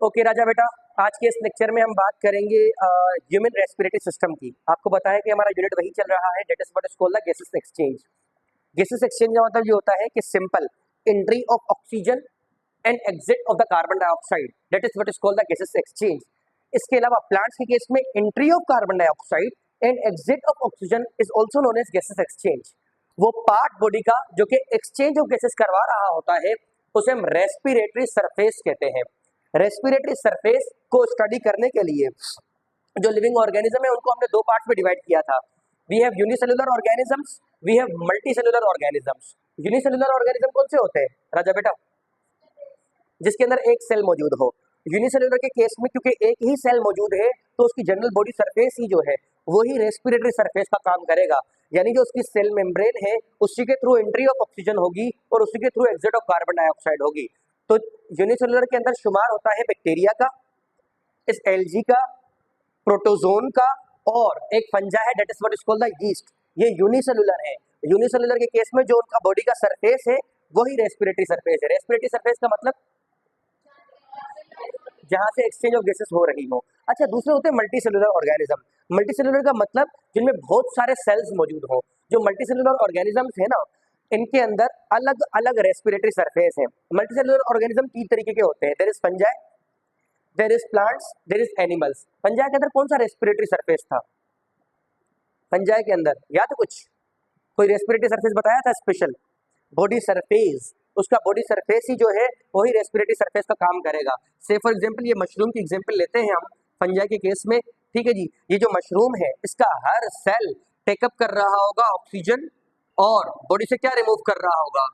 Okay राजा बेटा, आज के इस लेक्चर में हम बात करेंगे ह्यूमन रेस्पिरेटरी सिस्टम की। आपको पता है कि हमारा यूनिट वही चल रहा है, that is what is called the gases exchange. Gases exchange का मतलब ये होता है कि simple entry of oxygen and exit of the carbon dioxide, that is what is called the gases exchange. इसके अलावा प्लांट्स के केस में entry of carbon dioxide and exit of oxygen is also known as gases exchange. वो part body का जो कि exchange of gases करवा रहा होता है उसे हम रेस्पिरेटरी सरफेस कहते हैं। रेस्पिरेटरी सरफेस को स्टडी करने के लिए जो लिविंग ऑर्गेनिज्म है उनको हमने दो पार्ट्स में डिवाइड किया था। We have unicellular organisms, we have multicellular organisms. Unicellular organism कौन से होते हैं राजा बेटा? जिसके अंदर एक सेल मौजूद हो। यूनिसेलुलर के केस में क्योंकि एक ही सेल मौजूद है तो उसकी जनरल बॉडी सरफेस ही जो है वही रेस्पिरेटरी सरफेस का काम करेगा, यानी जो उसकी सेल मेम्ब्रेन है उसी के थ्रू एंट्री ऑफ ऑक्सीजन होगी और उसी के through exit of carbon dioxide होगी। तो यूनिसेलुलर के अंदर शुमार होता है बैक्टीरिया का, इस एल्गी का, प्रोटोजोन का और एक फंजा है that is what is called the yeast. ये यूनिसेलुलर है। यूनिसेलुलर के केस में जो उनका बॉडी का सरफेस है वही रेस्पिरेटरी सरफेस है। रेस्पिरेटरी सरफेस का मतलब जहां से एक्सचेंज ऑफ गैसेस हो रही हो। अच्छा, दूसरे होते हैं मल्टीसेलुलर ऑर्गेनिज्म। मल्टीसेलुलर का मतलब जिनमें बहुत सारे सेल्स मौजूद हो। जो मल्टीसेलुलर ऑर्गेनिजम्स है ना, इनके अंदर अलग अलग रेस्पिरेटरी सरफेस है। मल्टीसेलुलर ऑर्गेनिज्म तीन तरीके के होते हैं, there is fungi, there is plants, there is animals. Fungi के अंदर कौन सा रेस्पिरेटरी सरफेस था? फंजाई के अंदर याद है कुछ? कोई रेस्पिरेटरी सरफेस बताया था स्पेशल? Body surface. उसका बॉडी सरफेस ही जो है वही रेस्पिरेटरी सरफेस का काम करेगा। से फॉर एग्जांपल ये मशरूम की एग्जांपल लेते हैं हम फंजाई के केस में, ठीक है जी। ये जो मशरूम है इसका हर सेल टेकअप कर रहा होगा ऑक्सीजन और बॉडी से क्या रिमूव कर रहा होगा?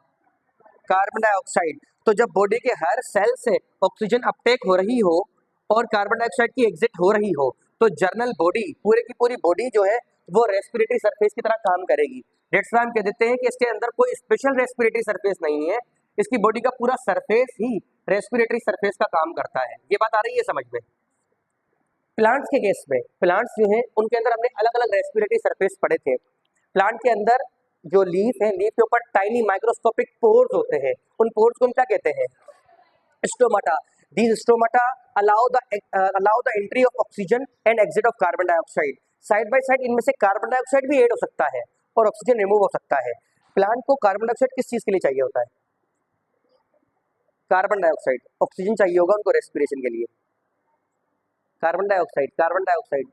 Carbon dioxide. तो जब बॉडी के हर सेल से ऑक्सीजन अपटेक हो रही हो और कार्बन डाइऑक्साइड की एग्जिट हो रही हो तो जर्नल बॉडी, पूरे की पूरी बॉडी जो है वो रेस्पिरेटरी सरफेस की तरह काम करेगी। डेट्स हम कह देते हैं कि इसके अंदर कोई स्पेशल रेस्पिरेटरी सरफेस नहीं है, इसकी बॉडी का पूरा सरफेस ही रेस्पिरेटरी सरफेस का काम करता है। ये बात आ रही है समझ में? प्लांट्स के केस में प्लांट्स जो है उनके अंदर हमने अलग अलग रेस्पिरेटरी सरफेस पढ़े थे। प्लांट के अंदर जो लीफ है, लीफ के ऊपर टाइनी माइक्रोस्कोपिक पोर्स होते हैं। उन पोर्स को हम क्या कहते हैं? Stomata. These stomata allow the entry of oxygen and exit of carbon dioxide. Side by side इनमें से कार्बन डाइऑक्साइड भी ऐड हो सकता है और ऑक्सीजन रिमूव हो सकता है। प्लांट को कार्बन डाइऑक्साइड किस चीज के लिए चाहिए होता है? Carbon dioxide. ऑक्सीजन चाहिए होगा उनको रेस्पिरेशन के लिए। Carbon dioxide.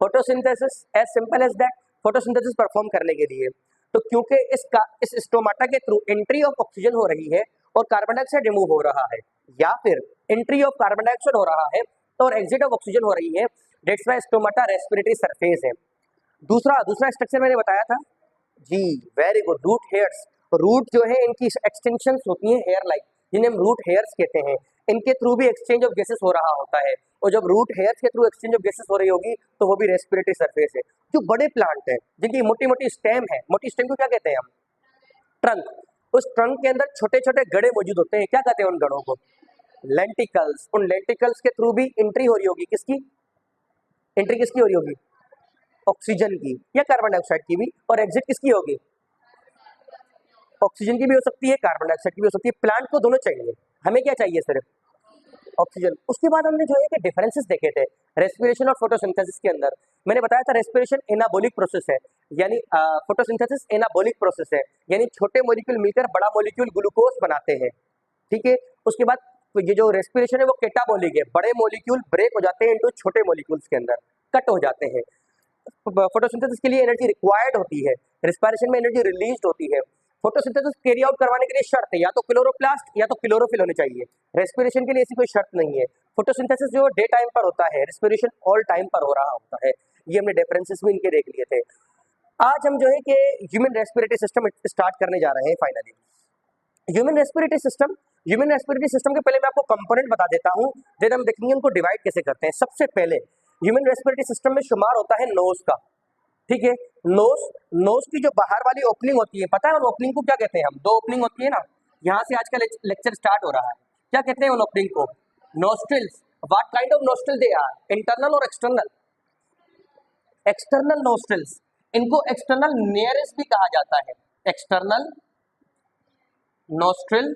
Photosynthesis, as simple as that. Photosynthesis perform करने के लिए तो क्योंकि इस स्टोमाटा के थ्रू एंट्री ऑफ ऑक्सीजन हो रही है और कार्बन डाइऑक्साइड रिमूव हो रहा है, या फिर एंट्री ऑफ कार्बन डाइऑक्साइड हो रहा है और एग्जिट ऑफ ऑक्सीजन हो रही है, that's why stomata respiratory surface है। दूसरा स्ट्रक्चर मैंने बताया था जी, very good. Root hairs. Root जो है इनकी एक्सटेंशंस होती हैं हेयर लाइक, जिन्हें हम रूट हेयर्स कहते हैं। इनके थ्रू भी एक्सचेंज ऑफ गैसेस हो रहा होता है और जब रूट हेयर्स के थ्रू एक्सचेंज ऑफ गैसेस हो रही होगी तो वो भी रेस्पिरेटरी सरफेस है। जो बड़े प्लांट हैं जिनकी मोटी मोटी स्टेम है, मोटी स्टेम को क्या कहते हैं हम? ट्रंक। उस ट्रंक के अंदर छोटे छोटे गड़े मौजूद होते हैं, क्या कहते हैं उन गड़ों को? लेंटिकल्स। उन लेंटिकल्स के थ्रू भी एंट्री हो रही होगी, किसकी एंट्री किसकी हो रही होगी? ऑक्सीजन की या कार्बन डाइऑक्साइड की भी, और एग्जिट किसकी होगी? ऑक्सीजन की भी हो सकती है, कार्बन डाइऑक्साइड की भी हो सकती है। प्लांट को दोनों चाहिए, हमें क्या चाहिए? सिर्फ ऑक्सीजन। उसके बाद हमने जो है कि डिफरेंसेस देखे थे रेस्पिरेशन और फोटोसिंथेसिस के अंदर। मैंने बताया था रेस्पिरेशन एनाबॉलिक प्रोसेस है, यानी फोटोसिंथेसिस एनाबॉलिक प्रोसेस है, यानी छोटे मॉलिक्यूल मिलकर बड़ा मॉलिक्यूल ग्लूकोज बनाते हैं, ठीक है। उसके बाद ये जो रेस्पिरेशन है वो कैटाबॉलिक है, बड़े मॉलिक्यूल ब्रेक हो जाते हैं इनटू छोटे मॉलिक्यूल्स के अंदर, कट हो जाते हैं। फोटोसिंथेसिस के लिए एनर्जी रिक्वायर्ड होती है, रेस्पिरेशन में एनर्जी रिलीज होती है। फोटोसिंथेसिस कैरी आउट करवाने के लिए शर्त है या तो क्लोरोप्लास्ट या तो क्लोरोफिल होने चाहिए। रेस्पिरेशन के लिए ऐसी कोई शर्त नहीं है। फोटोसिंथेसिस जो डे टाइम पर होता है, रेस्पिरेशन ऑल टाइम पर हो रहा होता है। ये हमने डिफरेंसेस भी इनके देख लिए थे। आज हम जो है कि ह्यूमन रेस्पिरेटरी सिस्टम स्टार्ट करने जा रहे हैं फाइनली। ह्यूमन रेस्पिरेटरी सिस्टम के पहले मैं आपको कंपोनेंट बता देता हूँ, देन हम देखेंगे उनको डिवाइड कैसे करते हैं। सबसे पहले ह्यूमन रेस्पिरेटरी सिस्टम में शुमार होता है नोज का, ठीक है। नोज की जो बाहर वाली ओपनिंग होती है, पता है उन ओपनिंग को क्या कहते हैं हम? दो ओपनिंग होती है ना, यहाँ से आज का लेक्चर स्टार्ट हो रहा है। क्या कहते हैं उन ओपनिंग को? Nostrils. What kind of nostril they are? Internal और एक्सटर्नल? External nostrils. इनको एक्सटर्नल नेयरिस भी कहा जाता है। एक्सटर्नल नोस्ट्रिल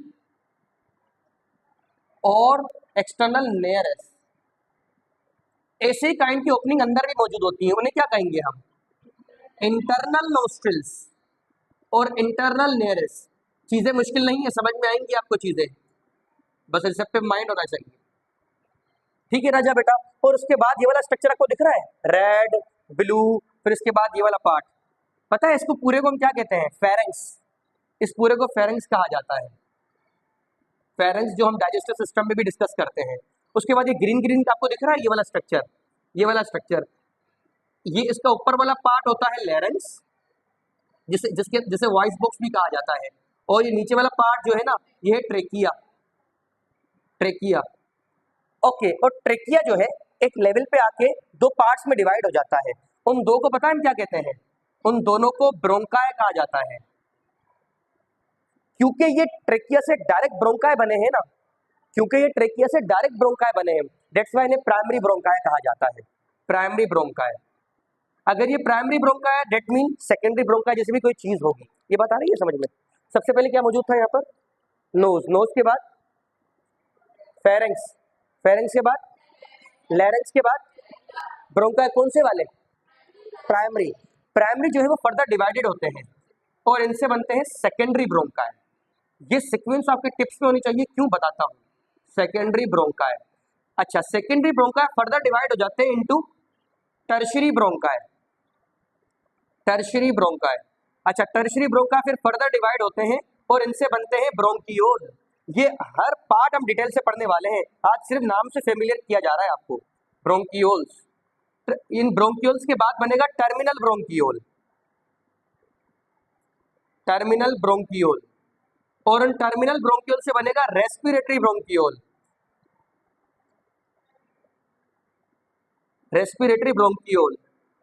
और एक्सटर्नल नेयरेस्ट। ऐसे काइंड की ओपनिंग अंदर भी मौजूद होती है, उन्हें क्या कहेंगे हम? इंटरनल नोस्ट्रिल्स और इंटरनल नेयरेस्ट। चीजें मुश्किल नहीं है, समझ में आएंगी आपको चीजें, बस रिसेप्टिव माइंड होना चाहिए। ठीक है राजा बेटा। और उसके बाद ये वाला स्ट्रक्चर आपको दिख रहा है, रेड ब्लू, फिर इसके बाद ये वाला पार्ट, पता है इसको पूरे को हम क्या कहते हैं? फेरेंक्स। इस पूरे को फेरेंक्स कहा जाता है। फेरेंक्स जो हम डाइजेस्टिव सिस्टम में भी डिस्कस करते हैं। उसके बाद ये ग्रीन ग्रीन आपको दिख रहा है, ये वाला स्ट्रक्चर, ये वाला स्ट्रक्चर, ये इसका ऊपर वाला पार्ट होता है लैरेंक्स, जिसे वॉइस बॉक्स भी कहा जाता है। और ये नीचे वाला पार्ट जो है ना, ये है ट्रेकिया। Trachea, okay. और ट्रेकिया जो है एक लेवल पे आके दो पार्ट्स में डिवाइड हो जाता है। उन दो को पता है हम क्या कहते हैं? उन दोनों को ब्रोंकाई कहा जाता है, क्योंकि ये ट्रेकिया से डायरेक्ट ब्रोंकाई बने हैं ना, क्योंकि ये ट्रेकिया से डायरेक्ट ब्रोंकाई बने हैं, दैट्स व्हाई इन्हें प्राइमरी ब्रोंकाई कहा जाता है। Primary bronchi. अगर ये प्राइमरी ब्रोंकाई है, दैट मीन सेकेंडरी ब्रोंकाई जैसी भी कोई चीज होगी। ये बात आ रही है समझ में? सबसे पहले क्या मौजूद था यहाँ पर? नोज। नोज के बाद फेरेंक्स। फेरेंक्स के बाद लैरेंक्स के बाद ब्रोंकाई। कौन से वाले? प्राइमरी। प्राइमरी जो है वो फर्दर डिवाइडेड होते हैं और इनसे बनते हैं सेकेंडरी ब्रोंकाई। ये सीक्वेंस आपके टिप्स में होनी चाहिए, क्यों बताता हूँ। सेकेंडरी ब्रोंकाई, अच्छा सेकेंडरी ब्रोंकाई फर्दर डिवाइड हो जाते हैं into tertiary bronchi. Tertiary bronchi, अच्छा टर्शियरी ब्रोंकाई फिर फर्दर डिवाइड होते हैं और इनसे बनते हैं ब्रोंकियोल। ये हर पार्ट हम डिटेल से पढ़ने वाले हैं, आज सिर्फ नाम से फेमिलियर किया जा रहा है आपको। ब्रोंकियोल्स, इन ब्रोंकियोल्स के बाद बनेगा टर्मिनल ब्रोंकियोल। टर्मिनल ब्रोंकियोल, और उन टर्मिनल ब्रोंकियोल से बनेगा रेस्पिरेटरी ब्रोंकियोल। रेस्पिरेटरी ब्रोंकियोल,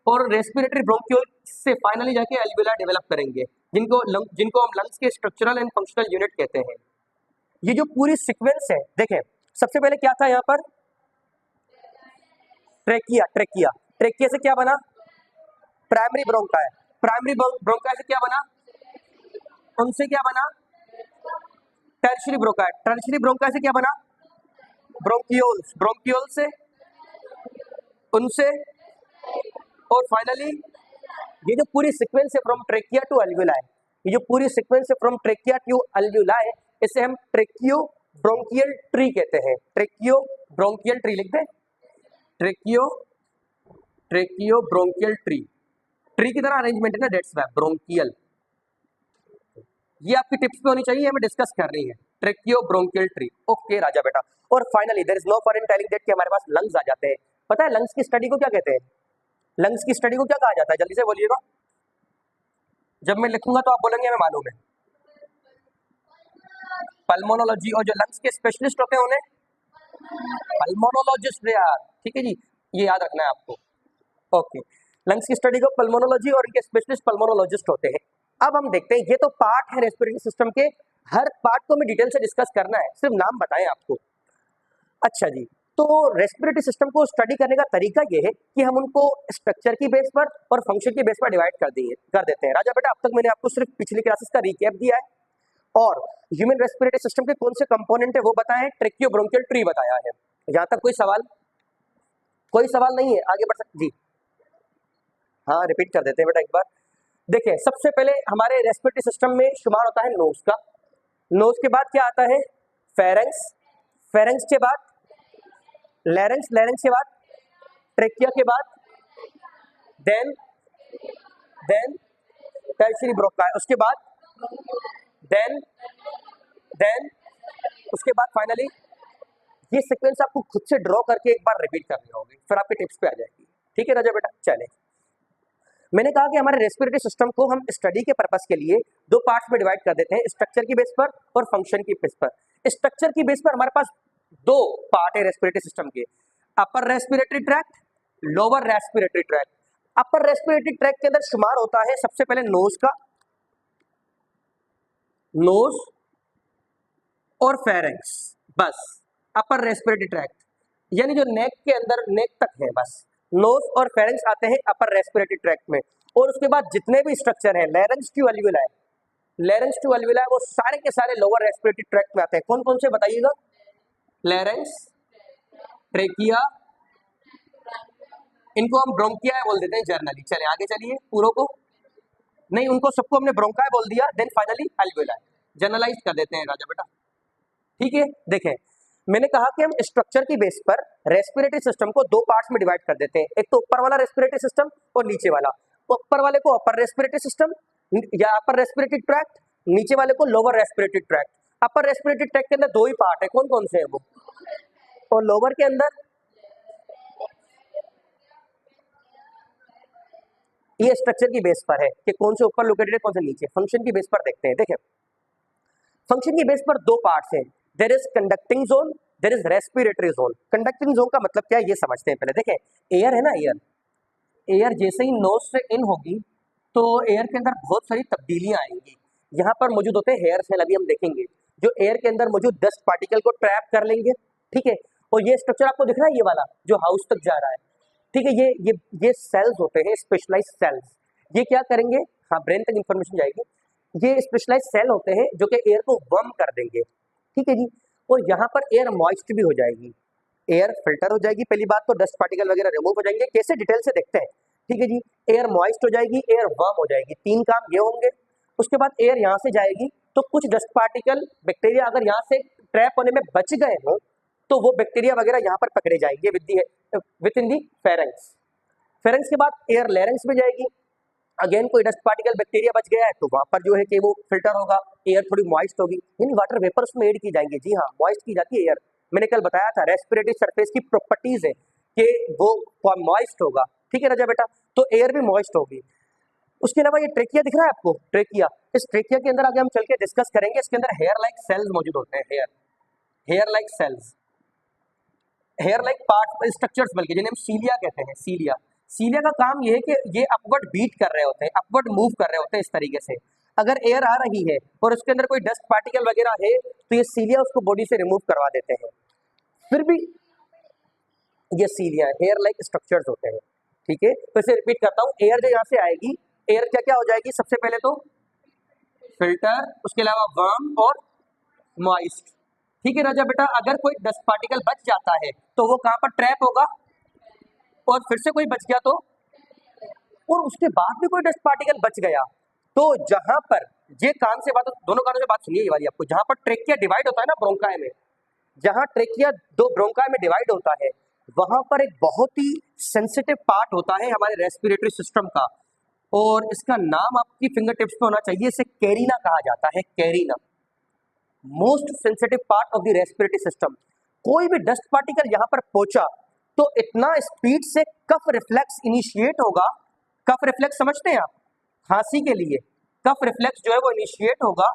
और रेस्पिरेटरी ब्रोंकियोल से फाइनली जाके एल्वियोलाई डेवलप करेंगे, जिनको हम लंग्स के स्ट्रक्चरल एंड फंक्शनल यूनिट कहते हैं। ये जो पूरी सीक्वेंस है, देखें सबसे पहले क्या था यहाँ पर? ट्रेकिया। ट्रेकिया, ट्रेकिया से क्या बना? Primary bronchi. प्राइमरी ब्रोंकाई से क्या बना? उनसे क्या बना? Tertiary bronchi. टर्शियरी ब्रोंकाई से क्या बना? ब्रोंकियोल्स। ब्रोंकियोल से उनसे, और फाइनली ये जो पूरी सीक्वेंस है फ्रॉम ट्रेकिया टू एल्वियोलाई, ये जो पूरी सीक्वेंस है फ्रॉम ट्रेकिया टू एल्वियोलाई, इसे हम ट्रेकियो ब्रोंकियल ट्री कहते हैं। ट्रेकियो ब्रोंकियल ट्री लिख दें, ट्रेकियो ब्रोंकियल ट्री। ट्री की तरह अरेंजमेंट है ना, दैट्स व्हाई ब्रोंकियल। ये आपकी टिप्स पे होनी चाहिए, हमें डिस्कस कर रही है। ट्रेकियो ब्रोंकियल ट्री, ओके राजा बेटा। और finally there is no point in telling that कि हमारे पास लंग्स आ जाते हैं। पता है लंग्स की स्टडी को क्या कहते हैं? लंग्स की स्टडी को क्या कहा जाता है? जल्दी से बोलिएगा, जब मैं लिखूंगा तो आप बोलेंगे हमें मालूम है। पल्मोनोलॉजी, और जो लंग्स के स्पेशलिस्ट होते हैं उन्हें पल्मोनोलॉजिस्ट यार, ठीक है जी, ये याद रखना है आपको। ओके, लंग्स की स्टडी को पल्मोनोलॉजी और इनके स्पेशलिस्ट पल्मोनोलॉजिस्ट होते हैं। अब हम देखते हैं, ये तो पार्ट है रेस्पिरेटरी सिस्टम के, हर पार्ट को हमें डिटेल से डिस्कस करना है, सिर्फ नाम बताएं आपको। अच्छा जी, तो रेस्पिरेटरी सिस्टम को स्टडी करने का तरीका ये है कि हम उनको स्ट्रक्चर की बेस पर और फंक्शन की बेस पर डिवाइड कर देते हैं। राजा बेटा अब तक मैंने आपको सिर्फ पिछली क्लासेस का रिकैप दिया है और ह्यूमन रेस्पिरेटरी सिस्टम के कौन से कंपोनेंट है वो बताया है, ट्रेकियो ब्रोंकियल ट्री बताया है। यहाँ तक कोई सवाल? कोई सवाल नहीं है, आगे बढ़ सकते जी। हाँ रिपीट कर देते हैं बेटा एक बार। देखिए सबसे पहले हमारे रेस्पिरेटरी सिस्टम में शुमार होता है नोज का। नोज के बाद क्या आता है? फेरेंक्स। फेरेंक्स के बाद लैरेंक्स। लैरेंक्स के बाद ट्रेकिया के बाद देन टर्शियरी ब्रोंकाई, उसके बाद देन उसके बाद फाइनली। ये सीक्वेंस आपको खुद से ड्रॉ करके एक बार रिपीट करनी होगी, फिर आपके टिप्स पे आ जाएगी। ठीक है राजा बेटा, चले। मैंने कहा कि हमारे रेस्पिरेटरी सिस्टम को हम स्टडी के पर्पस के लिए दो पार्ट्स में डिवाइड कर देते हैं, स्ट्रक्चर की बेस पर और फंक्शन की बेस पर। स्ट्रक्चर की बेस पर हमारे पास दो पार्ट है रेस्पिरेटरी सिस्टम के, upper respiratory tract, lower respiratory tract. Upper respiratory tract के अंदर शुमार होता है सबसे पहले नोज का, नोज और फेरेंक्स, बस अपर रेस्पिरेटरी ट्रैक्ट, यानी जो नेक के अंदर नेक तक है, बस नोज और फेरेंक्स आते हैं अपर रेस्पिरेटरी ट्रैक्ट में। और उसके बाद जितने भी स्ट्रक्चर हैं लैरेंक्स टू एल्वियोलाई, लैरेंक्स टू एल्वियोलाई वो सारे के सारे लोअर रेस्पिरेटरी ट्रैक्ट में आते हैं। कौन कौन से बताइएगा? लैरेंक्स, ट्रेकिया, इनको हम ब्रोंकिया बोल देते हैं जर्नली। चले आगे चलिए, पूरों को नहीं, उनको सबको हमने ब्रोंकाई बोल दिया, देन फाइनली अल्वेलाई, जनरलाइज कर देते हैं राजा बेटा। ठीक है, देखें मैंने कहा कि हम स्ट्रक्चर की बेस पर रेस्पिरेटरी सिस्टम को दो पार्ट्स में डिवाइड कर देते हैं, एक तो ऊपर वाला रेस्पिरेटरी सिस्टम और नीचे वाला। ऊपर वाले को अपर रेस्पिरेटरी सिस्टम या अपर रेस्पिरेटरी ट्रैक्ट, नीचे वाले को lower respiratory tract. Upper respiratory tract के अंदर दो ही पार्ट है, कौन कौन से है वो, और लोअर के अंदर ये स्ट्रक्चर की बेस पर है कि कौन से ऊपर लोकेटेड है कौन से नीचे। फंक्शन की बेस पर देखते हैं। देखें फंक्शन की बेस पर दो पार्ट्स हैं, there is conducting zone, there is respiratory zone. Conducting zone का मतलब क्या है ये समझते हैं पहले। देखें एयर है ना, एयर जैसे ही नोज से इन होगी तो एयर के अंदर बहुत सारी तब्दीलियां आएंगी। यहाँ पर मौजूद होते हैं हेयर सेल, अभी हम देखेंगे, जो एयर के अंदर मौजूद डस्ट पार्टिकल को ट्रैप कर लेंगे। ठीक है, और ये स्ट्रक्चर आपको दिख रहा है, ये वाला जो हाउस तक जा रहा है। ठीक है, ये सेल्स होते हैं, स्पेशलाइज्ड सेल्स। ये क्या करेंगे, हाँ ब्रेन तक इंफॉर्मेशन जाएगी। ये स्पेशलाइज्ड सेल होते हैं जो कि एयर को वार्म कर देंगे। ठीक है जी, और यहाँ पर एयर मॉइस्ट भी हो जाएगी, एयर फिल्टर हो जाएगी। पहली बात तो डस्ट पार्टिकल वगैरह रिमूव हो जाएंगे, कैसे डिटेल से देखते हैं। ठीक है जी, एयर मॉइस्ट हो जाएगी, एयर वार्म हो जाएगी, तीन काम ये होंगे। उसके बाद एयर यहाँ से जाएगी तो कुछ डस्ट पार्टिकल बैक्टीरिया अगर यहाँ से ट्रैप होने में बच गए हों तो वो बैक्टीरिया वगैरह यहाँ पर पकड़े जाएंगे with in the pharynx. Pharynx के बाद एयर लेरेंक्स में जाएगी, अगेन कोई डस्ट पार्टिकल बैक्टीरिया बच गया है तो वहां पर जो है कि वो फिल्टर होगा, एयर थोड़ी मॉइस्ट होगी, यानी वाटर वेपर उसमें ऐड की जाएंगे। जी हाँ, मॉइस्ट की जाती है एयर। मैंने कल बताया था रेस्पिरेटरी सरफेस की प्रॉपर्टीज है कि वो मॉइस्ट होगा। ठीक है राजा बेटा, तो एयर भी मॉइस्ट होगी। उसके अलावा ये ट्रेकिया दिख रहा है आपको, ट्रेकिया, इस ट्रेकिया के अंदर आगे हम चल के डिस्कस करेंगे। इसके अंदर हेयर लाइक सेल्स मौजूद होते हैं, hair like cells, hair like part structures, बल्कि जिन्हें हम सीलिया कहते हैं। सीलिया का काम ये है कि ये अपवर्ड बीट कर रहे होते हैं, अपवर्ड मूव कर रहे होते हैं इस तरीके से। अगर एयर आ रही है और उसके अंदर कोई डस्ट पार्टिकल वगैरह है तो ये सीलिया उसको बॉडी से रिमूव करवा देते हैं। फिर भी ये सीलिया हेयर लाइक स्ट्रक्चर्स होते हैं। ठीक है, तो इसे रिपीट करता हूँ, एयर जो यहाँ से आएगी, एयर क्या क्या हो जाएगी, सबसे पहले तो फिल्टर, उसके अलावा वार्म और मॉइस्ट। ठीक है राजा बेटा, अगर कोई डस्ट पार्टिकल बच जाता है तो वो कहाँ पर ट्रैप होगा, और फिर से कोई बच गया तो, और उसके बाद भी कोई डस्ट पार्टिकल बच गया तो जहां पर ये कान से बात, दोनों कानों से बात सुनिए ये वाली आपको, जहां पर ट्रेकिया डिवाइड होता है ना ब्रोंकाई में, जहां ट्रेकिया दो ब्रोंकाई में डिवाइड होता है वहां पर एक बहुत ही सेंसिटिव पार्ट होता है हमारे रेस्पिरेटरी सिस्टम का, और इसका नाम आपकी फिंगर टिप्स पे होना चाहिए। इसे कैरिना कहा जाता है, carina, most sensitive part of the respiratory system. कोई भी डस्ट पार्टिकल यहाँ पर पहुंचा तो इतना स्पीड से कफ रिफ्लेक्स इनिशिएट होगा। कफ रिफ्लेक्स समझते हैं आप, खांसी के लिए कफ रिफ्लेक्स जो है वो इनिशिएट होगा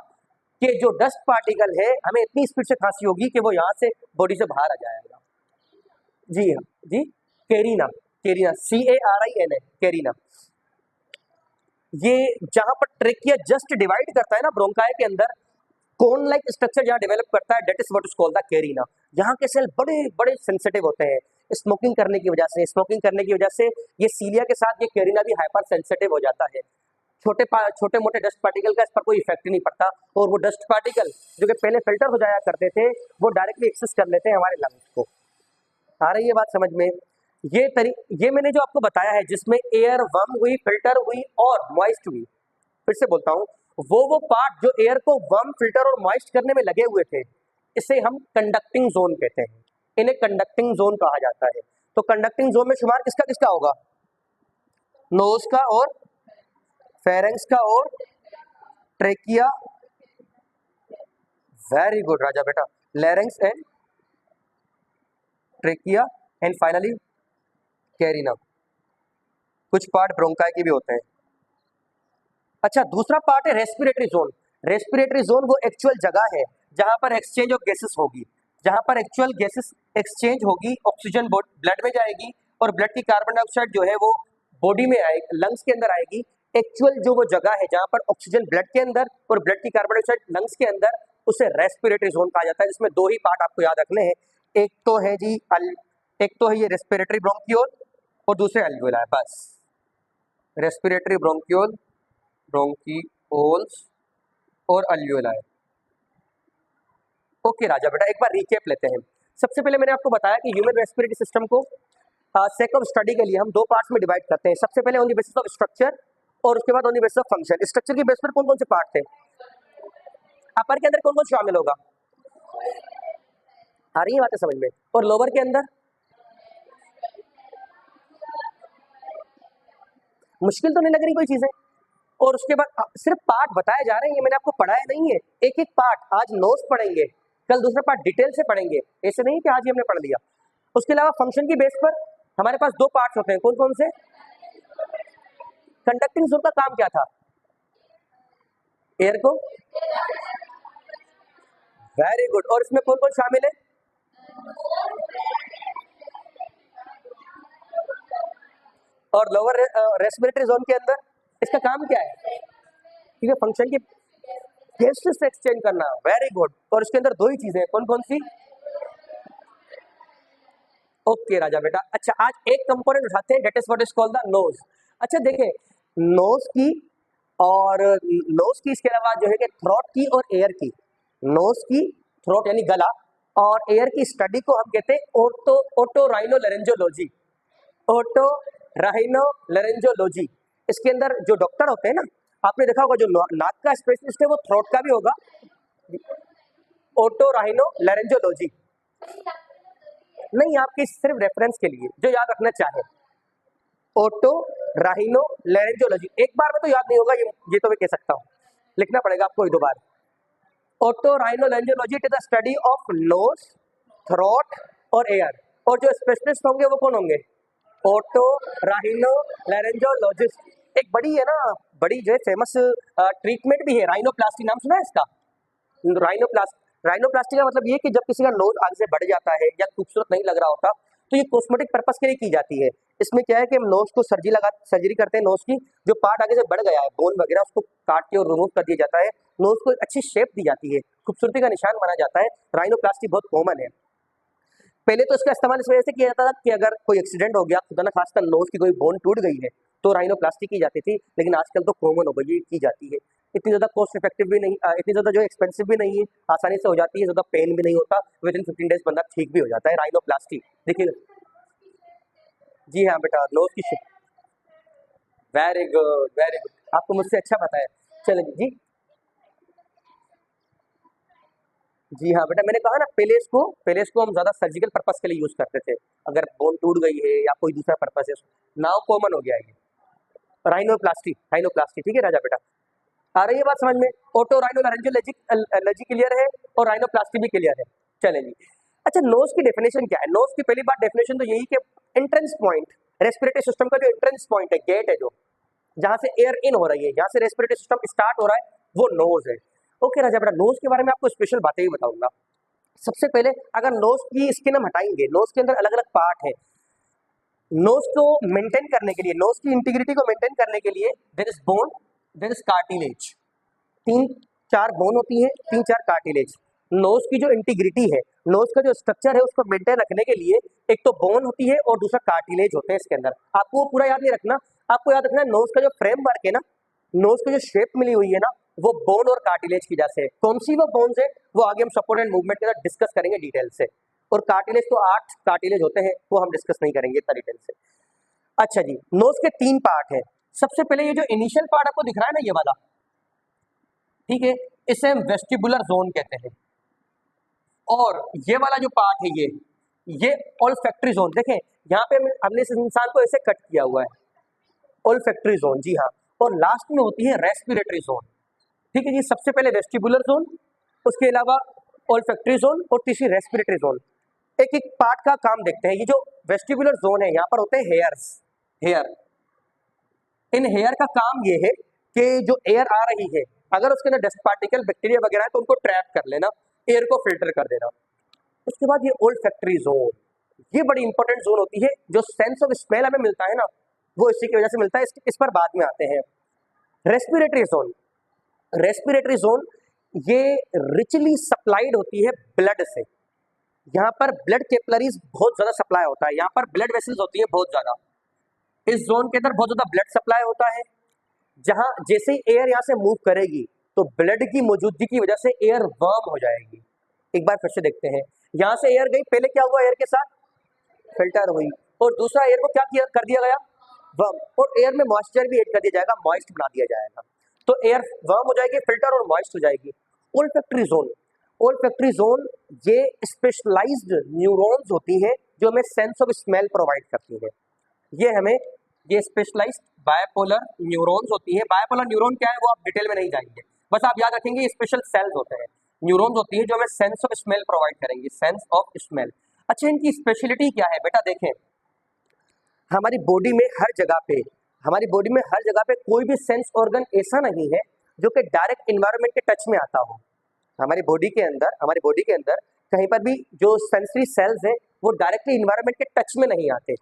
कि जो डस्ट पार्टिकल है हमें इतनी स्पीड से खांसी होगी कि वो यहाँ से बॉडी से बाहर आ जाएगा। जी हाँ जी, कैरिना, कैरिना CARINA, कैरिना। ये जहां पर ट्रेकिया जस्ट डिवाइड करता है ना ब्रोंकाई के अंदर, कोन लाइक स्ट्रक्चर जहां डेवलप करता है, that is what is called the carina. यहाँ के सेल बड़े बड़े सेंसिटिव होते हैं, स्मोकिंग करने की वजह से ये सीलिया के साथ ये कैरिना भी हाइपर सेंसिटिव हो जाता है। छोटे मोटे डस्ट पार्टिकल का इस पर कोई इफेक्ट नहीं पड़ता, और वो डस्ट पार्टिकल जो कि पहले फिल्टर हो जाया करते थे वो डायरेक्टली एक्सेस कर लेते हैं हमारे लंग्स को। आ रही है बात समझ में। ये मैंने जो आपको बताया है जिसमें एयर वार्म हुई, फिल्टर हुई और मॉइस्ट हुई, फिर से बोलता हूँ, वो पार्ट जो एयर को वार्म, फिल्टर और मॉइस्ट करने में लगे हुए थे, इसे हम कंडक्टिंग जोन कहते हैं, इन्हें कंडक्टिंग जोन कहा जाता है। तो कंडक्टिंग जोन में शुमार किसका किसका होगा, नोज का और फेरेंक्स का और ट्रेकिया, वेरी गुड राजा बेटा, larynx and trachea and finally carina. कुछ पार्ट ब्रोंकाई के भी होते हैं। अच्छा, दूसरा पार्ट है रेस्पिरेटरी जोन। रेस्पिरेटरी जोन वो एक्चुअल जगह है जहां पर एक्सचेंज ऑफ गैसेस होगी, जहां पर एक्चुअल गैसेस एक्सचेंज होगी, ऑक्सीजन ब्लड में जाएगी और ब्लड की कार्बन डाइऑक्साइड जो है वो बॉडी में आएगी, लंग्स के अंदर आएगी। एक्चुअल जो वो जगह है जहां पर ऑक्सीजन ब्लड के अंदर और ब्लड की कार्बन डाइऑक्साइड लंग्स के अंदर, उसे रेस्पिरेटरी जोन कहा जाता है। इसमें दो ही पार्ट आपको याद रखने हैं, एक तो है ये रेस्पिरेटरी ब्रोंकियोल और दूसरे अल्वियोलाई, बस रेस्पिरेटरी ब्रोंकियोल, ब्रोंकियोल्स और अल्वियोलाई। ओके राजा बेटा, एक बार रिकैप लेते हैं। सबसे पहले मैंने आपको बताया कि ह्यूमन रेस्पिरेटरी सिस्टम को सेक ऑफ स्टडी के लिए हम दो पार्ट्स में डिवाइड करते हैं। सबसे पहले on the basis of structure और उसके बाद on the basis of function. Structure की बेस पर कौन कौन से पार्ट थे? अपर के अंदर कौन कौन शामिल होगा? आ रही है बातें समझ में? और लोअर के अंदर? मुश्किल तो नहीं लग रही कोई चीजें? और उसके बाद सिर्फ पार्ट बताए जा रहे हैं, ये मैंने आपको पढ़ाया नहीं है। एक एक पार्ट आज नोट्स पढ़ेंगे, कल दूसरा पार्ट डिटेल से पढ़ेंगे, ऐसे नहीं कि आज ही हमने पढ़ लिया। उसके अलावा फंक्शन की बेस पर हमारे पास दो पार्ट्स होते हैं, कौन कौन से? कंडक्टिंग जोन का काम क्या था? एयर को, वेरी गुड। और इसमें कौन कौन शामिल है? और लोअर रेस्पिरेटरी जोन के अंदर इसका काम क्या है? ठीक है, फंक्शन की गैसेस एक्सचेंज करना, वेरी गुड। और इसके अंदर दो ही चीजें हैं, कौन कौन सी? ओके राजा बेटा। अच्छा, आज एक कंपोनेंट उठाते हैं, that is what is called the nose. अच्छा देखें, नोज की और नोज की, इसके अलावा जो है कि थ्रोट की और एयर की। नोज की, थ्रोट यानी गला, और एयर की स्टडी को हम कहते हैं ओटोराइनोलैरिंजियोलॉजी। ओटोराइनोलैरिंजियोलॉजी। इसके अंदर जो डॉक्टर होते हैं ना, आपने देखा होगा जो नाक का स्पेशलिस्ट है वो थ्रोट का भी होगा, ओटोराइनोलैरिंजियोलॉजी। नहीं, आपकी सिर्फ रेफरेंस के लिए जो याद रखना चाहे, ओटोराइनोलैरिंजियोलॉजी। एक बार में तो याद नहीं होगा, ये तो मैं कह सकता हूँ, लिखना पड़ेगा आपको दो बार। Otorhinolaryngology it is the study of nose, throat और एयर। और जो स्पेशलिस्ट होंगे वो कौन होंगे? ओटोराइनोलैरिंजियोलॉजिस्ट। एक बड़ी है ना, बड़ी जो है फेमस ट्रीटमेंट भी है, राइनोप्लास्टी। नाम सुना है इसका? राइनोप्लास्टी का मतलब ये कि जब किसी का नोज आगे से बढ़ जाता है या खूबसूरत नहीं लग रहा होता, तो ये कॉस्मेटिक पर्पस के लिए की जाती है। इसमें क्या है कि हम नोज को सर्जरी करते हैं, नोज की जो पार्ट आगे से बढ़ गया है, बोन वगैरह, उसको काट के और रिमूव कर दिया जाता है। नोज को एक अच्छी शेप दी जाती है, खूबसूरती का निशान माना जाता है। राइनोप्लास्टी बहुत कॉमन है। पहले तो इसका इस्तेमाल इस वजह से किया जाता था कि अगर कोई एक्सीडेंट हो गया, खुदा न खास्ता नोज की कोई बोन टूट गई है, तो राइनोप्लास्टी की जाती थी। लेकिन आजकल तो कॉमन हो गई, ये की जाती है। इतनी ज़्यादा कॉस्ट इफेक्टिव भी नहीं, इतनी ज़्यादा जो एक्सपेंसिव भी नहीं है, आसानी से हो जाती है, ज़्यादा पेन भी नहीं होता, विद इन 15 डेज बंदा ठीक भी हो जाता है। राइनोप्लास्टी देखिए, जी हाँ बेटा, नोज की shape. Very good, very good, आपको मुझसे अच्छा पता है। चलिए जी, जी हाँ बेटा, मैंने कहा ना, पहले इसको हम ज़्यादा सर्जिकल पर्पस के लिए यूज़ करते थे, अगर बोन टूट गई है या कोई दूसरा पर्पस है। नाउ कॉमन हो गया है ये राइनोप्लास्टी। ठीक है राजा बेटा, आ रही है बात समझ में? ओटोराइनोलैरिंजियोलॉजी क्लियर है और राइनोप्लास्टी भी क्लियर है। चलें जी। अच्छा, नोज की डेफिनेशन क्या है? नोज की पहली बात डेफिनेशन तो यही कि एंट्रेंस पॉइंट, रेस्पिरेटरी सिस्टम का जो एंट्रेंस पॉइंट है, गेट है, जो जहाँ से एयर इन हो रही है, जहाँ से रेस्पिरेटरी सिस्टम स्टार्ट हो रहा है, वो नोज है। ओके राजा बेटा, नोज के बारे में आपको स्पेशल बातें ही बताऊंगा। सबसे पहले अगर नोज की स्किन हम हटाएंगे, नोज के अंदर अलग अलग पार्ट है। नोज को मेंटेन करने के लिए, नोज की इंटीग्रिटी को मेंटेन करने के लिए there is bone, there is cartilage. 3-4 bone होती है, 3-4 कार्टिलेज। नोज की जो इंटीग्रिटी है, नोज का जो स्ट्रक्चर है, उसको मेंटेन रखने के लिए एक तो बोन होती है और दूसरा कार्टिलेज होते हैं इसके अंदर। आपको वो पूरा याद नहीं रखना, आपको याद रखना है नोज का जो फ्रेमवर्क है ना, नोज की जो शेप मिली हुई है ना, वो बोन और कार्टिलेज की वजह से। कौन सी वो बोन्स है, वो आगे हम सपोर्ट एंड मूवमेंट के साथ डिस्कस करेंगे डिटेल से। और कार्टिलेज तो 8 कार्टिलेज होते हैं, वो हम डिस्कस नहीं करेंगे इतना डिटेल से। अच्छा जी, नोज के 3 पार्ट है। सबसे पहले ये जो इनिशियल पार्ट आपको दिख रहा है ना, ये वाला, ठीक है, इसे हम वेस्टिबुलर जोन कहते हैं। और ये वाला जो पार्ट है, ये ओल्फैक्टरी जोन। देखें यहाँ पे हमने इस इंसान को ऐसे कट किया हुआ है, ओल्फैक्टरी जोन, जी हाँ। और लास्ट में होती है रेस्पिरेटरी जोन। ठीक है जी, सबसे पहले वेस्टिबुलर जोन, उसके अलावा ओल्फैक्टरी जोन और तीसरी रेस्पिरेटरी जोन। एक एक पार्ट का काम देखते हैं। ये जो वेस्टिबुलर जोन है, यहाँ पर होते हैं हेयर्स, हेयर। इन हेयर का काम ये है कि जो एयर आ रही है, अगर उसके अंदर डस्ट पार्टिकल, बैक्टीरिया वगैरह है, तो उनको ट्रैप कर लेना, एयर को फिल्टर कर देना। उसके बाद ये ओल्फैक्टरी जोन, ये बड़ी इंपॉर्टेंट जोन होती है। जो सेंस ऑफ स्मेल हमें मिलता है ना, वो इसी की वजह से मिलता है। इस पर बाद में आते हैं। रेस्पिरेटरी जोन, रेस्पिरेटरी जोन ये रिचली सप्लाइड होती है ब्लड से। यहाँ पर ब्लड कैपिलरीज बहुत ज्यादा सप्लाई होता है, यहाँ पर ब्लड वेसल्स होती है बहुत ज्यादा। इस जोन के अंदर बहुत ज्यादा ब्लड सप्लाई होता है। जहां जैसे ही एयर यहाँ से मूव करेगी, तो ब्लड की मौजूदगी की वजह से एयर वार्म हो जाएगी। एक बार फिर से देखते हैं, यहाँ से एयर गई, पहले क्या हुआ, एयर के साथ फिल्टर हुई, और दूसरा एयर को क्या किया कर दिया गया, वर्म, और एयर में मॉइस्चर भी ऐड कर दिया जाएगा, मॉइस्ट बना दिया जाएगा, तो एयर वर्म हो जाएगी, फिल्टर और मॉइस्ट हो जाएगी। ओल्फैक्टरी जोन, ओल्फैक्टरी जोन ये स्पेशलाइज्ड न्यूरॉन्स होती है जो हमें सेंस ऑफ स्मेल प्रोवाइड करती है। ये स्पेशलाइज्ड बायपोलर न्यूरॉन्स होती है। बायपोलर न्यूरॉन क्या है वो आप डिटेल में नहीं जाएंगे, बस आप याद रखेंगे ये स्पेशल सेल्स होते हैं, न्यूरॉन्स होती है जो हमें सेंस ऑफ स्मेल प्रोवाइड करेंगे, सेंस ऑफ स्मेल। अच्छा, इनकी स्पेशलिटी क्या है बेटा, देखें हमारी बॉडी में हर जगह पे, हमारी बॉडी में हर जगह पे कोई भी सेंस ऑर्गन ऐसा नहीं है जो कि डायरेक्ट इन्वायरमेंट के टच में आता हो। हमारी बॉडी के अंदर कहीं पर भी जो सेंसरी सेल्स है वो डायरेक्टली इन्वायरमेंट के टच में नहीं आते,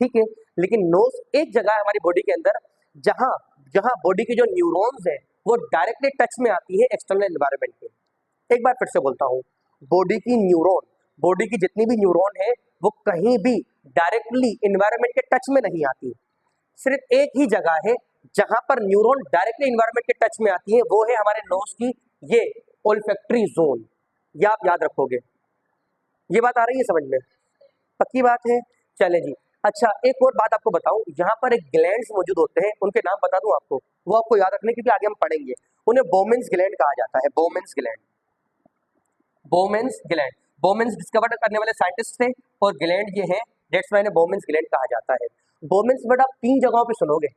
ठीक है। लेकिन नोज एक जगह है हमारी बॉडी के अंदर जहां जहां बॉडी की जो न्यूरॉन्स है वो डायरेक्टली टच में आती है एक्सटर्नल इन्वायरमेंट के। एक बार फिर से बोलता हूँ, बॉडी की जितनी भी न्यूरॉन है वो कहीं भी डायरेक्टली इन्वायरमेंट के टच में नहीं आती। सिर्फ एक ही जगह है जहां पर न्यूरॉन डायरेक्टली इन्वायरमेंट के टच में आती है, वो है हमारे नोज की ये ओल्फैक्टरी जोन। ये आप याद रखोगे। ये बात आ रही है समझ में, पक्की बात है। चले जी, अच्छा एक और बात आपको बताऊं, यहाँ पर एक ग्लैंड्स मौजूद होते हैं, उनके नाम बता दूं आपको, वो आपको याद रखने क्योंकि आगे हम पढ़ेंगे। उन्हें बोमेन्स ग्लैंड कहा जाता है, बोमेन्स ग्लैंड। बोमेन्स डिस्कवर करने वाले साइंटिस्ट थे और ग्लैंड ये है, डेट्स वाई बोमेन्स ग्लैंड कहा जाता है। बोमेन्स वर्ड आप 3 जगहों पे सुनोगे।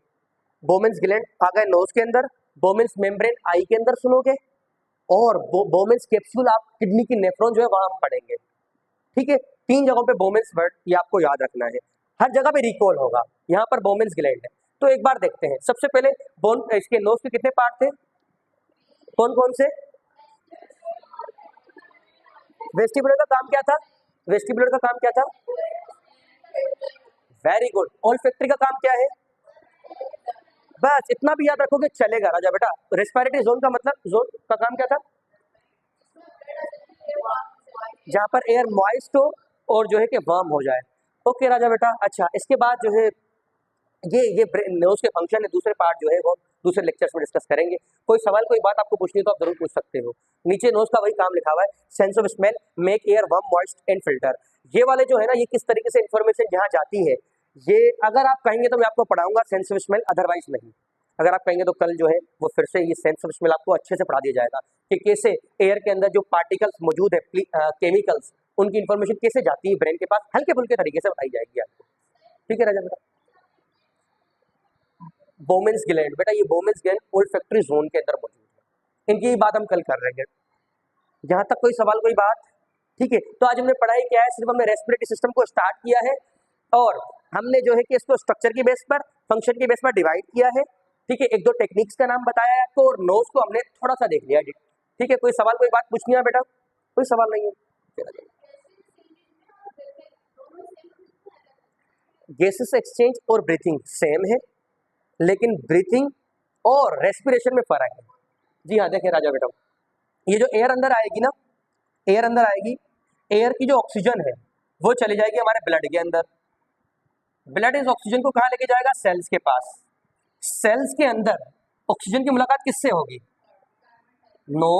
बोमेन्स ग्लैंड आ गए नोज के अंदर, बोमेन्स मेम्ब्रेन आई के अंदर सुनोगे, और बोमेन्स कैप्सूल आप किडनी की नेफ्रॉन जो है वहां हम पढ़ेंगे, ठीक है। 3 जगहों पे बोमेन्स वर्ड ये आपको याद रखना है, हर जगह पे रिकॉल होगा। यहाँ पर बोमेन्स ग्लैंड है, तो एक बार देखते हैं। सबसे पहले बोन, इसके नोज के कितने पार्ट थे, कौन कौन से? वेस्टिबुलर का काम क्या था, वेस्टिबुलर का काम क्या था, वेरी गुड। ओल्फैक्टरी का काम क्या है, बस इतना भी याद रखोगे चलेगा राजा बेटा। रेस्पिरेटरी जोन का मतलब, जोन का काम क्या था, जहां पर एयर मॉइस्ट हो और जो है कि वार्म हो जाए। ओके राजा बेटा। अच्छा, इसके बाद जो है ये नोज के फंक्शन है, दूसरे पार्ट जो है वो दूसरे लेक्चर्स में डिस्कस करेंगे। कोई सवाल कोई बात आपको पूछनी है तो आप जरूर पूछ सकते हो। नीचे नोज का वही काम लिखा हुआ है, sense of smell, make air warm moist and filter. ये वाले जो है ना, ये किस तरीके से इंफॉर्मेशन जहाँ जाती है, ये अगर आप कहेंगे तो मैं आपको पढ़ाऊंगा सेंस ऑफ स्मेल, अदरवाइज नहीं। अगर आप कहेंगे तो कल जो है वो फिर से ये सेंस ऑफ स्मेल आपको अच्छे से पढ़ा दिया जाएगा कि कैसे एयर के अंदर जो पार्टिकल्स मौजूद है, केमिकल्स, उनकी इंफॉर्मेशन कैसे जाती है ब्रेन के पास, हल्के फुल्के तरीके से बताई जाएगी आपको, ठीक है राजा बेटा। बोमेन्स ग्लैंड, बेटा ये बोमेन्स ग्लैंड ओल्फैक्टरी जोन के अंदर मौजूद है, इनकी बात हम कल कर रहे हैं। जहां तक कोई सवाल कोई बात, ठीक है। तो आज हमने पढ़ाई क्या है, सिर्फ हमने रेस्पिरेटरी सिस्टम को स्टार्ट किया है और हमने जो है कि इसको स्ट्रक्चर की बेस पर, फंक्शन की बेस पर डिवाइड किया है, ठीक है। 1-2 टेक्निक्स का नाम बताया है आपको, और नोज को हमने थोड़ा सा देख लिया, ठीक है। कोई सवाल कोई बात पूछनी है बेटा, कोई सवाल नहीं है। गैसेस एक्सचेंज और ब्रीथिंग सेम है, लेकिन ब्रीथिंग और रेस्पिरेशन में फर्क है। जी हाँ, देखें राजा बेटा, ये जो एयर अंदर आएगी ना, एयर अंदर आएगी, एयर की जो ऑक्सीजन है वो चली जाएगी हमारे ब्लड के अंदर। ब्लड इस ऑक्सीजन को कहाँ लेके जाएगा, सेल्स के पास। सेल्स के अंदर ऑक्सीजन की मुलाकात किससे होगी, नो,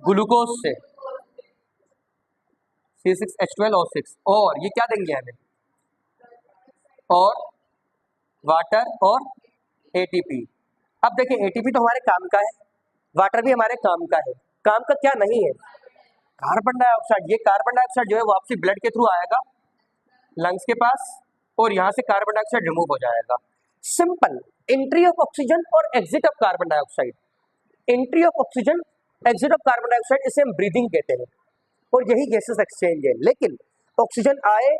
ग्लूकोज से, C6H12O6, और ये क्या देंगे हमें, और वाटर और ATP। अब देखिए ATP तो हमारे काम का है, वाटर भी हमारे काम का है। काम का क्या नहीं है, कार्बन डाइऑक्साइड। ये कार्बन डाइऑक्साइड जो है वो आपसी ब्लड के थ्रू आएगा लंग्स के पास, और यहाँ से कार्बन डाइऑक्साइड रिमूव हो जाएगा। सिंपल, एंट्री ऑफ ऑक्सीजन और exit of carbon dioxide, entry of oxygen, exit of carbon dioxide, इसे हम ब्रीदिंग कहते हैं, और यही गैसेस एक्सचेंज है। लेकिन ऑक्सीजन आए,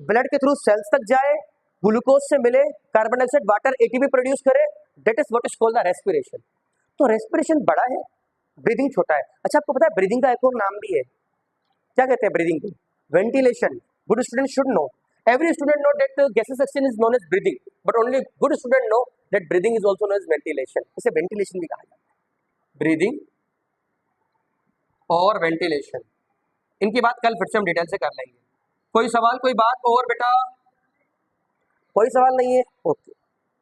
ब्लड के थ्रू सेल्स तक जाए, ग्लूकोज से मिले, carbon dioxide, water, ATP produce करे, that is what is called the respiration. तो रेस्पिरेशन बड़ा है, ब्रीदिंग छोटा है। अच्छा, आपको पता है ब्रीदिंग का एक और नाम भी है, क्या कहते हैं ब्रीदिंग को, ventilation. Good student should know, every student know that gases exchange is known as breathing, but only good student know that breathing is also known as ventilation. इसे वेंटिलेशन भी कहा जाता है, ब्रीदिंग और वेंटिलेशन। इनकी बात कल फिर से हम डिटेल से कर लेंगे। कोई सवाल कोई बात और बेटा, कोई सवाल नहीं है, ओके।